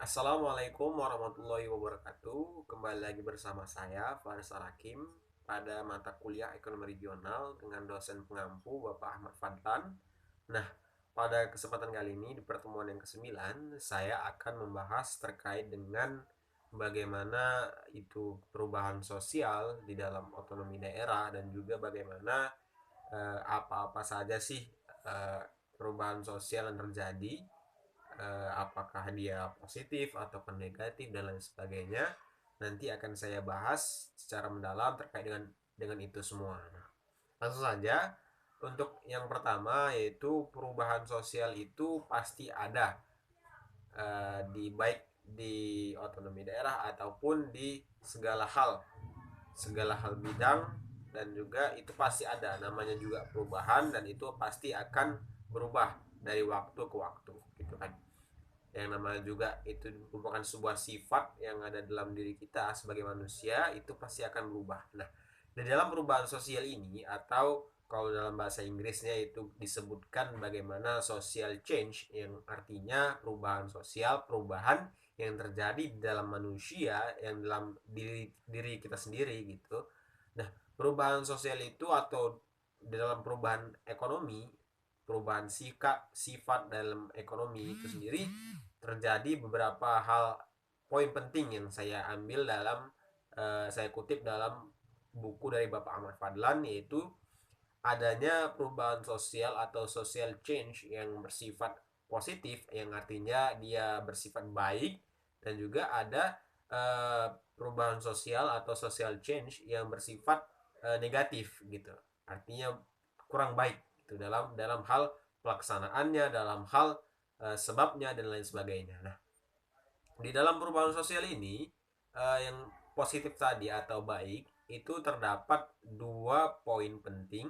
Assalamualaikum warahmatullahi wabarakatuh. Kembali lagi bersama saya Faris Hakim pada mata kuliah Ekonomi Regional dengan dosen pengampu Bapak Ahmad Fadlan. Nah, pada kesempatan kali ini di pertemuan yang ke-9 saya akan membahas terkait dengan bagaimana itu perubahan sosial di dalam otonomi daerah dan juga bagaimana apa-apa saja sih perubahan sosial yang terjadi, apakah dia positif ataupun negatif dan lain sebagainya. Nanti akan saya bahas secara mendalam terkait dengan itu semua. Nah, langsung saja untuk yang pertama, yaitu perubahan sosial itu pasti ada, di baik di otonomi daerah ataupun di segala hal bidang, dan juga itu pasti ada, namanya juga perubahan, dan itu pasti akan berubah dari waktu ke waktu gitu kan. Yang namanya juga itu merupakan sebuah sifat yang ada dalam diri kita sebagai manusia, itu pasti akan berubah. Nah, di dalam perubahan sosial ini, atau kalau dalam bahasa Inggrisnya itu disebutkan bagaimana social change, yang artinya perubahan sosial, perubahan yang terjadi di dalam manusia, yang dalam diri kita sendiri gitu. Nah, perubahan sosial itu, atau di dalam perubahan ekonomi, perubahan sikap sifat dalam ekonomi itu sendiri, terjadi beberapa hal poin penting yang saya ambil dalam, saya kutip dalam buku dari Bapak Ahmad Fadlan, yaitu adanya perubahan sosial atau social change yang bersifat positif, yang artinya dia bersifat baik, dan juga ada perubahan sosial atau social change yang bersifat negatif gitu, artinya kurang baik gitu dalam dalam hal pelaksanaannya, dalam hal sebabnya dan lain sebagainya. Nah, di dalam perubahan sosial ini, yang positif tadi atau baik, itu terdapat dua poin penting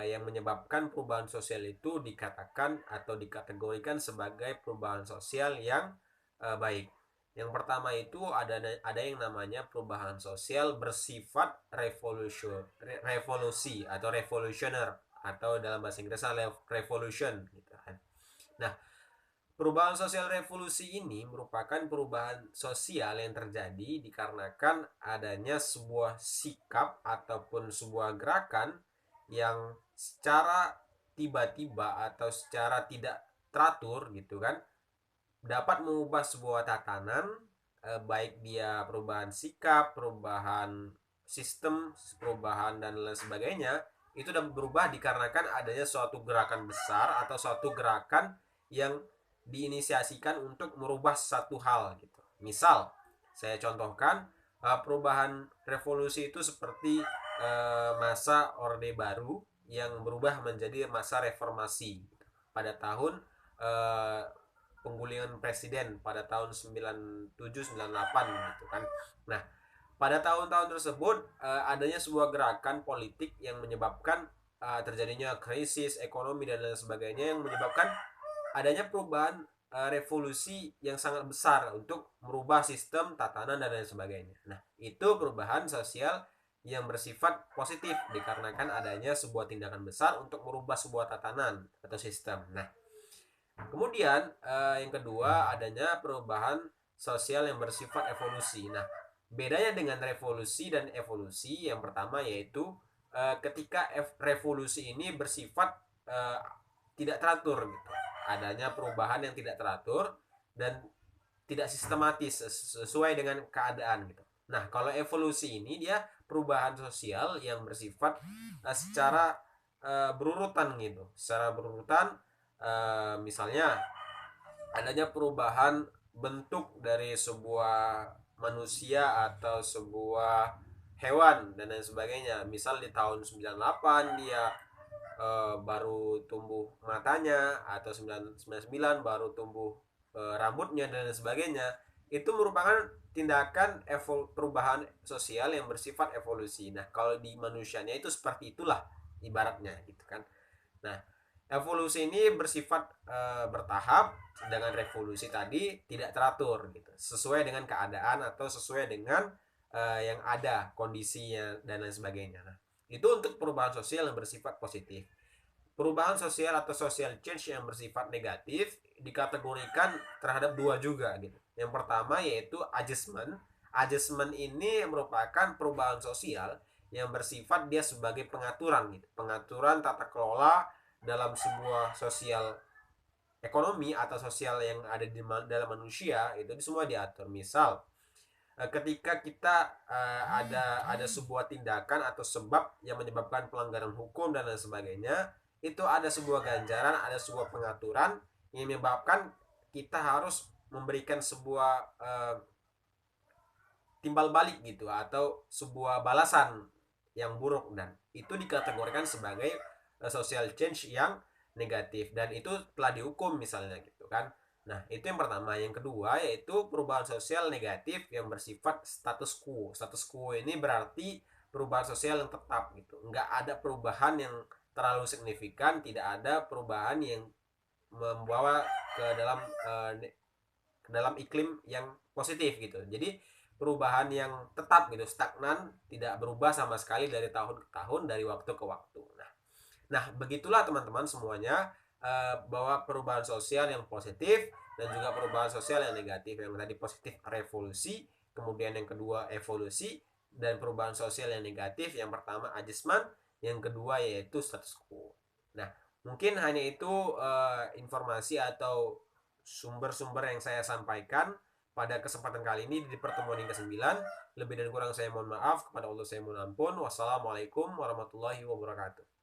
yang menyebabkan perubahan sosial itu dikatakan atau dikategorikan sebagai perubahan sosial yang baik. Yang pertama itu ada yang namanya perubahan sosial bersifat revolusi atau revolutioner, atau dalam bahasa Inggrisnya revolution gitu kan. Nah, perubahan sosial revolusi ini merupakan perubahan sosial yang terjadi dikarenakan adanya sebuah sikap ataupun sebuah gerakan yang secara tiba-tiba atau secara tidak teratur gitu kan, dapat mengubah sebuah tatanan, baik dia perubahan sikap, perubahan sistem, perubahan dan lain sebagainya. Itu dapat berubah dikarenakan adanya suatu gerakan besar atau suatu gerakan yang diinisiasikan untuk merubah satu hal gitu. Misal saya contohkan, perubahan revolusi itu seperti masa Orde Baru yang berubah menjadi masa reformasi pada tahun penggulingan presiden pada tahun 97-98 gitu kan. Nah, pada tahun-tahun tersebut adanya sebuah gerakan politik yang menyebabkan terjadinya krisis ekonomi dan lain sebagainya, yang menyebabkan adanya perubahan revolusi yang sangat besar untuk merubah sistem, tatanan dan lain sebagainya. Nah, itu perubahan sosial yang bersifat positif dikarenakan adanya sebuah tindakan besar untuk merubah sebuah tatanan atau sistem. Nah, kemudian yang kedua adanya perubahan sosial yang bersifat evolusi. Nah, bedanya dengan revolusi dan evolusi, yang pertama yaitu ketika revolusi ini bersifat eh, tidak teratur gitu. Adanya perubahan yang tidak teratur dan tidak sistematis sesuai dengan keadaan gitu. Nah, kalau evolusi ini dia perubahan sosial yang bersifat secara berurutan gitu, secara berurutan. Misalnya adanya perubahan bentuk dari sebuah manusia atau sebuah hewan dan lain sebagainya. Misal di tahun 98 dia baru tumbuh matanya, atau 99 baru tumbuh rambutnya dan lain sebagainya. Itu merupakan tindakan perubahan sosial yang bersifat evolusi. Nah, kalau di manusianya itu seperti itulah ibaratnya gitu kan. Nah, evolusi ini bersifat bertahap, sedangkan revolusi tadi tidak teratur gitu, sesuai dengan keadaan atau sesuai dengan yang ada kondisinya dan lain sebagainya. Nah, itu untuk perubahan sosial yang bersifat positif. perubahan sosial atau social change yang bersifat negatif dikategorikan terhadap dua juga gitu. Yang pertama yaitu adjustment. Adjustment ini merupakan perubahan sosial yang bersifat dia sebagai pengaturan gitu. Pengaturan tata kelola dalam sebuah sosial ekonomi atau sosial yang ada di dalam manusia itu semua diatur. Misal ketika kita ada sebuah tindakan atau sebab yang menyebabkan pelanggaran hukum dan lain sebagainya, itu ada sebuah ganjaran, ada sebuah pengaturan yang menyebabkan kita harus memberikan sebuah timbal balik gitu atau sebuah balasan yang buruk, dan itu dikategorikan sebagai social change yang negatif dan itu telah dihukum misalnya gitu kan. Nah, itu yang pertama. Yang kedua yaitu perubahan sosial negatif yang bersifat status quo. Status quo ini berarti perubahan sosial yang tetap gitu. Nggak ada perubahan yang terlalu signifikan, tidak ada perubahan yang membawa ke dalam ke dalam iklim yang positif gitu. Jadi perubahan yang tetap gitu, stagnan, tidak berubah sama sekali dari tahun ke tahun, dari waktu ke waktu. Nah, begitulah teman-teman semuanya, bahwa perubahan sosial yang positif dan juga perubahan sosial yang negatif. Yang tadi positif revolusi, kemudian yang kedua evolusi, dan perubahan sosial yang negatif yang pertama adjustment, yang kedua yaitu status quo. Nah, mungkin hanya itu informasi atau sumber-sumber yang saya sampaikan pada kesempatan kali ini di pertemuan yang ke-9. Lebih dan kurang saya mohon maaf, kepada Allah saya mohon ampun. Wassalamualaikum warahmatullahi wabarakatuh.